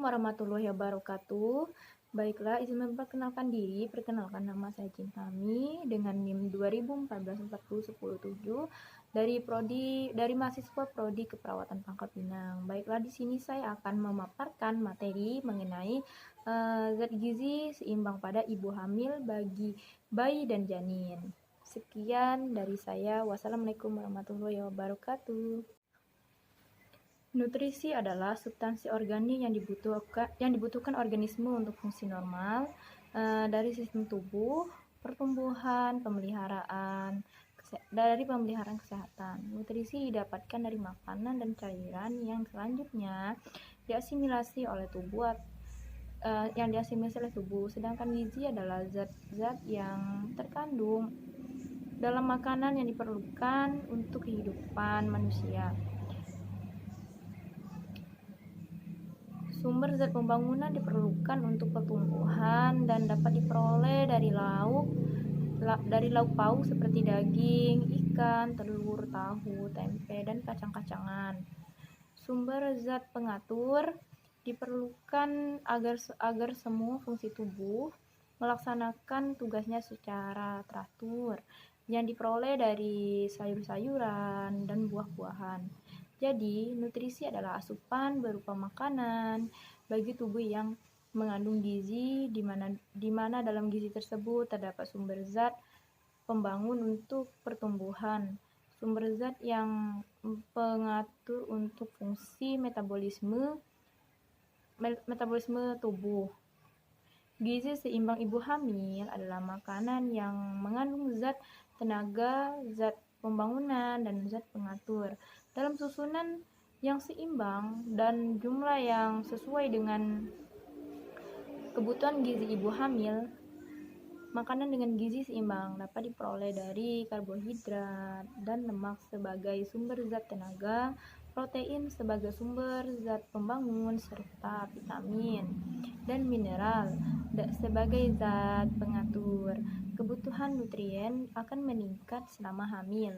warahmatullahi wabarakatuh. Baiklah, izin memperkenalkan diri. Perkenalkan, nama saya Cintami dengan NIM 2014 dari mahasiswa Prodi Keperawatan Pangkal Pinang. Baiklah, di sini saya akan memaparkan materi mengenai zat gizi seimbang pada ibu hamil bagi bayi dan janin. Sekian dari saya. Wassalamualaikum warahmatullahi wabarakatuh. Nutrisi adalah substansi organik yang dibutuhkan organisme untuk fungsi normal dari sistem tubuh, pertumbuhan, dari pemeliharaan kesehatan. Nutrisi didapatkan dari makanan dan cairan yang selanjutnya diasimilasi oleh tubuh sedangkan gizi adalah zat-zat yang terkandung dalam makanan yang diperlukan untuk kehidupan manusia. Sumber zat pembangunan diperlukan untuk pertumbuhan dan dapat diperoleh dari lauk pauk seperti daging, ikan, telur, tahu, tempe, dan kacang-kacangan. Sumber zat pengatur diperlukan agar semua fungsi tubuh melaksanakan tugasnya secara teratur, yang diperoleh dari sayur-sayuran dan buah-buahan. Jadi, nutrisi adalah asupan berupa makanan bagi tubuh yang mengandung gizi, di mana dalam gizi tersebut terdapat sumber zat pembangun untuk pertumbuhan, sumber zat yang pengatur untuk fungsi metabolisme tubuh. Gizi seimbang ibu hamil adalah makanan yang mengandung zat tenaga, zat pembangunan, dan zat pengatur dalam susunan yang seimbang dan jumlah yang sesuai dengan kebutuhan gizi ibu hamil. Makanan dengan gizi seimbang dapat diperoleh dari karbohidrat dan lemak sebagai sumber zat tenaga, protein sebagai sumber zat pembangun, serta vitamin dan mineral sebagai zat pengatur. Kebutuhan nutrien akan meningkat selama hamil.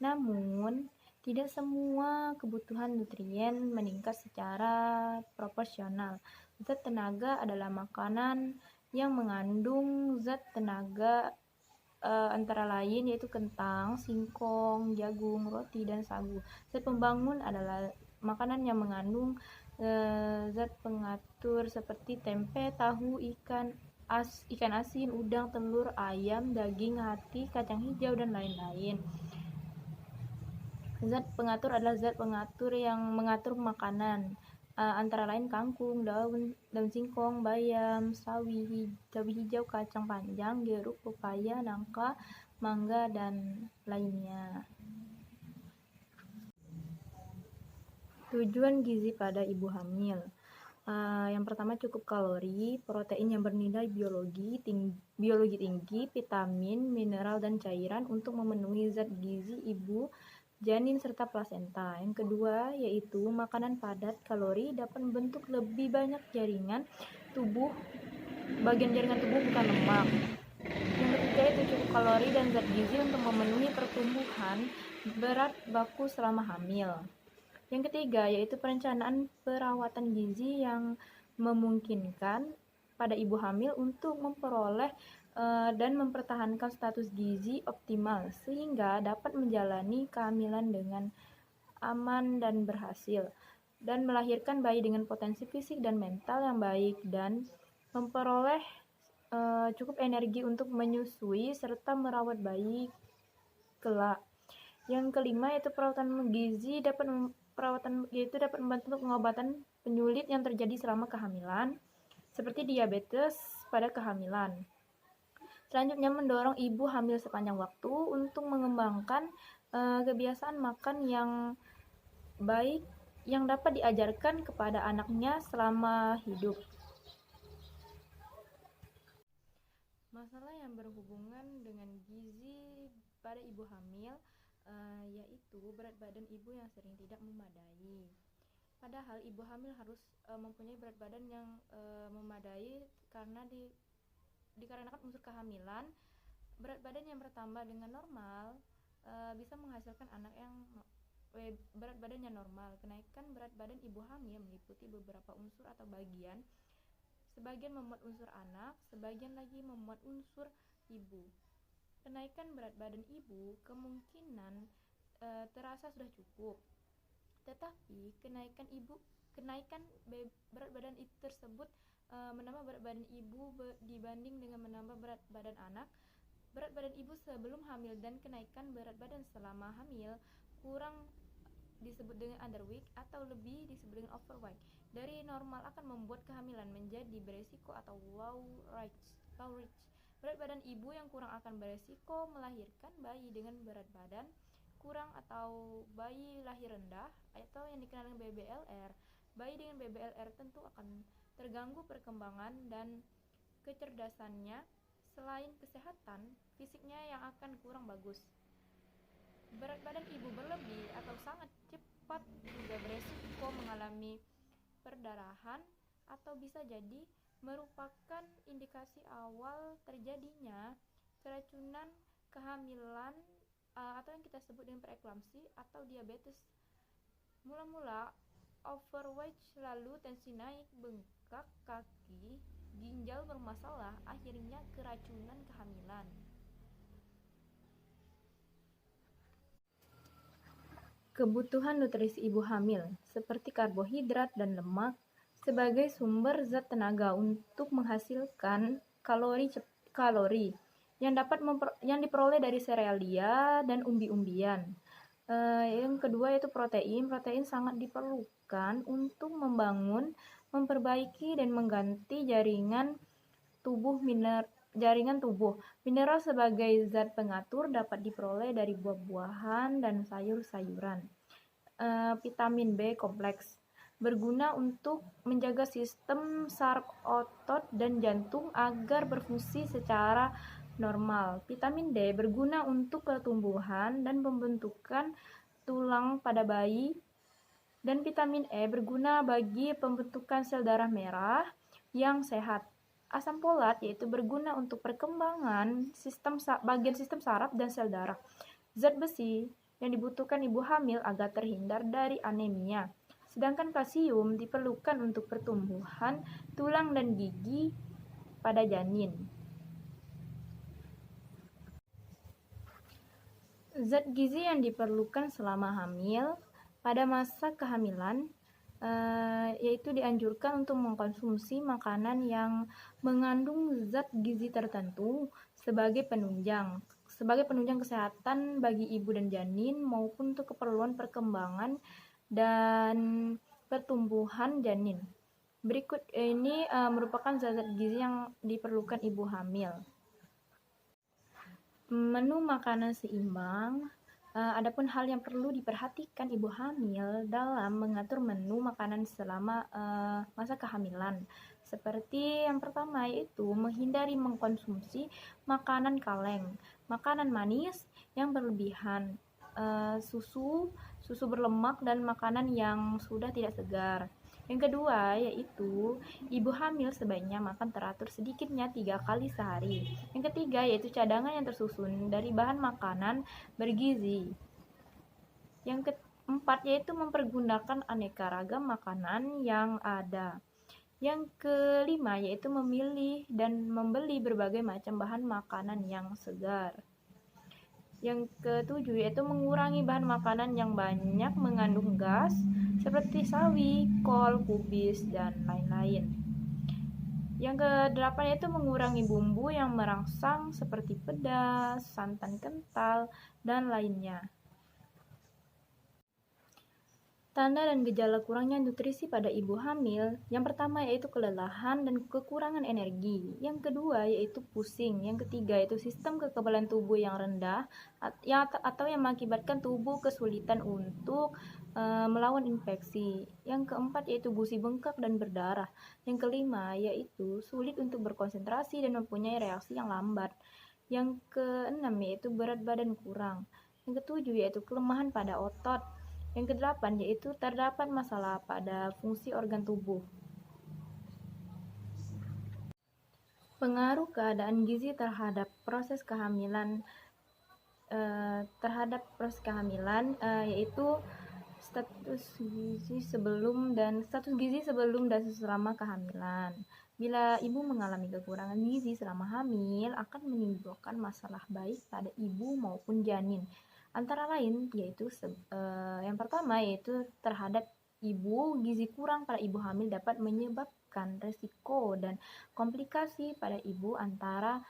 Namun, tidak semua kebutuhan nutrien meningkat secara proporsional. Zat tenaga adalah makanan yang mengandung zat tenaga antara lain yaitu kentang, singkong, jagung, roti, dan sagu. Zat pembangun adalah makanan yang mengandung zat pengatur seperti tempe, tahu, ikan asin, udang, telur, ayam, daging, hati, kacang hijau, dan lain-lain. Zat pengatur adalah zat pengatur yang mengatur makanan, antara lain kangkung, daun singkong, bayam, sawi hijau, kacang panjang, jeruk, pepaya, nangka, mangga, dan lainnya. Tujuan gizi pada ibu hamil. Yang pertama, cukup kalori, protein yang bernilai biologi tinggi, vitamin, mineral, dan cairan untuk memenuhi zat gizi ibu, janin, serta plasenta. Yang kedua, yaitu makanan padat kalori dapat membentuk lebih banyak bagian jaringan tubuh bukan lemak. Yang ketiga, yaitu cukup kalori dan zat gizi untuk memenuhi pertumbuhan berat baku selama hamil. Yang ketiga, yaitu perencanaan perawatan gizi yang memungkinkan pada ibu hamil untuk memperoleh dan mempertahankan status gizi optimal sehingga dapat menjalani kehamilan dengan aman dan berhasil, dan melahirkan bayi dengan potensi fisik dan mental yang baik, dan memperoleh cukup energi untuk menyusui serta merawat bayi kelak. Yang kelima, yaitu perawatan gizi dapat membantu untuk pengobatan penyulit yang terjadi selama kehamilan, seperti diabetes pada kehamilan. Selanjutnya, mendorong ibu hamil sepanjang waktu untuk mengembangkan kebiasaan makan yang baik yang dapat diajarkan kepada anaknya selama hidup. Masalah yang berhubungan dengan gizi pada ibu hamil yaitu berat badan ibu yang sering tidak memadai. Padahal ibu hamil harus mempunyai berat badan yang memadai karena dikarenakan unsur kehamilan. Berat badan yang bertambah dengan normal bisa menghasilkan anak yang berat badannya normal. Kenaikan berat badan ibu hamil meliputi beberapa unsur atau bagian. Sebagian memuat unsur anak, sebagian lagi memuat unsur ibu. Kenaikan berat badan ibu kemungkinan terasa sudah cukup, tetapi kenaikan berat badan itu tersebut menambah berat badan ibu dibanding dengan menambah berat badan anak. Berat badan ibu sebelum hamil dan kenaikan berat badan selama hamil kurang disebut dengan underweight atau lebih disebut dengan overweight dari normal akan membuat kehamilan menjadi beresiko atau low risk. Berat badan ibu yang kurang akan beresiko melahirkan bayi dengan berat badan kurang atau bayi lahir rendah atau yang dikenal dengan BBLR. Bayi dengan BBLR tentu akan terganggu perkembangan dan kecerdasannya. Selain kesehatan fisiknya yang akan kurang bagus, berat badan ibu berlebih atau sangat cepat juga beresiko mengalami perdarahan atau bisa jadi merupakan indikasi awal terjadinya keracunan kehamilan atau yang kita sebut dengan preeklamsi atau diabetes. Mula-mula overweight, lalu tensi naik, bengkak kaki, ginjal bermasalah, akhirnya keracunan kehamilan. Kebutuhan nutrisi ibu hamil seperti karbohidrat dan lemak sebagai sumber zat tenaga untuk menghasilkan kalori yang diperoleh dari serealia dan umbi-umbian. Yang kedua yaitu protein. Protein sangat diperlukan untuk membangun, memperbaiki dan mengganti jaringan tubuh. Mineral sebagai zat pengatur dapat diperoleh dari buah-buahan dan sayur-sayuran. Vitamin B kompleks berguna untuk menjaga sistem saraf otot dan jantung agar berfungsi secara normal. Vitamin D berguna untuk pertumbuhan dan pembentukan tulang pada bayi, dan vitamin E berguna bagi pembentukan sel darah merah yang sehat. Asam folat yaitu berguna untuk perkembangan bagian sistem saraf dan sel darah. Zat besi yang dibutuhkan ibu hamil agar terhindar dari anemia. Sedangkan kalsium diperlukan untuk pertumbuhan tulang dan gigi pada janin. Zat gizi yang diperlukan selama hamil pada masa kehamilan yaitu dianjurkan untuk mengkonsumsi makanan yang mengandung zat gizi tertentu sebagai penunjang kesehatan bagi ibu dan janin maupun untuk keperluan perkembangan dan pertumbuhan janin. Berikut ini merupakan zat-zat gizi yang diperlukan ibu hamil. Menu makanan seimbang. Adapun hal yang perlu diperhatikan ibu hamil dalam mengatur menu makanan selama masa kehamilan. Seperti yang pertama yaitu menghindari mengkonsumsi makanan kaleng, makanan manis yang berlebihan, susu berlemak dan makanan yang sudah tidak segar. Yang kedua yaitu ibu hamil sebaiknya makan teratur sedikitnya 3 kali sehari. Yang ketiga yaitu cadangan yang tersusun dari bahan makanan bergizi. Yang keempat yaitu mempergunakan aneka ragam makanan yang ada. Yang kelima yaitu memilih dan membeli berbagai macam bahan makanan yang segar. Yang ketujuh yaitu mengurangi bahan makanan yang banyak mengandung gas seperti sawi, kol, kubis, dan lain-lain. Yang kedelapan yaitu mengurangi bumbu yang merangsang seperti pedas, santan kental, dan lainnya. Tanda dan gejala kurangnya nutrisi pada ibu hamil. Yang pertama yaitu kelelahan dan kekurangan energi. Yang kedua yaitu pusing. Yang ketiga yaitu sistem kekebalan tubuh yang rendah atau yang mengakibatkan tubuh kesulitan untuk melawan infeksi. Yang keempat yaitu gusi bengkak dan berdarah. Yang kelima yaitu sulit untuk berkonsentrasi dan mempunyai reaksi yang lambat. Yang keenam yaitu berat badan kurang. Yang ketujuh yaitu kelemahan pada otot. Yang kedelapan yaitu terdapat masalah pada fungsi organ tubuh. Pengaruh keadaan gizi terhadap proses kehamilan. terhadap proses kehamilan, yaitu status gizi sebelum dan selama kehamilan. Bila ibu mengalami kekurangan gizi selama hamil, akan menimbulkan masalah baik pada ibu maupun janin. Antara lain yaitu yang pertama yaitu terhadap ibu, gizi kurang pada ibu hamil dapat menyebabkan resiko dan komplikasi pada ibu antara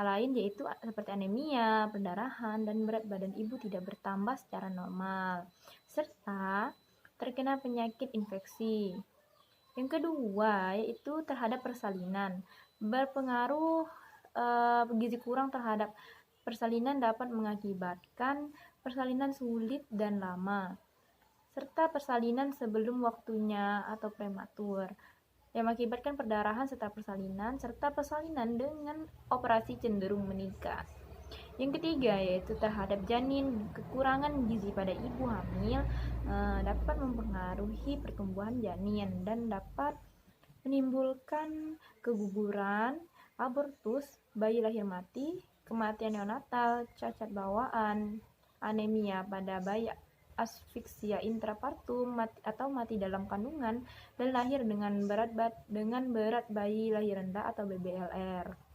lain yaitu seperti anemia, perdarahan, dan berat badan ibu tidak bertambah secara normal, serta terkena penyakit infeksi. Yang kedua yaitu terhadap persalinan. Berpengaruh gizi kurang terhadap persalinan dapat mengakibatkan persalinan sulit dan lama, serta persalinan sebelum waktunya atau prematur, yang mengakibatkan perdarahan serta persalinan dengan operasi cenderung menikah. Yang ketiga yaitu terhadap janin. Kekurangan gizi pada ibu hamil dapat mempengaruhi pertumbuhan janin dan dapat menimbulkan keguguran, abortus, bayi lahir mati, kematian neonatal, cacat bawaan, anemia pada bayi, asfiksia intrapartum atau mati dalam kandungan, dan lahir dengan berat bayi lahir rendah atau BBLR.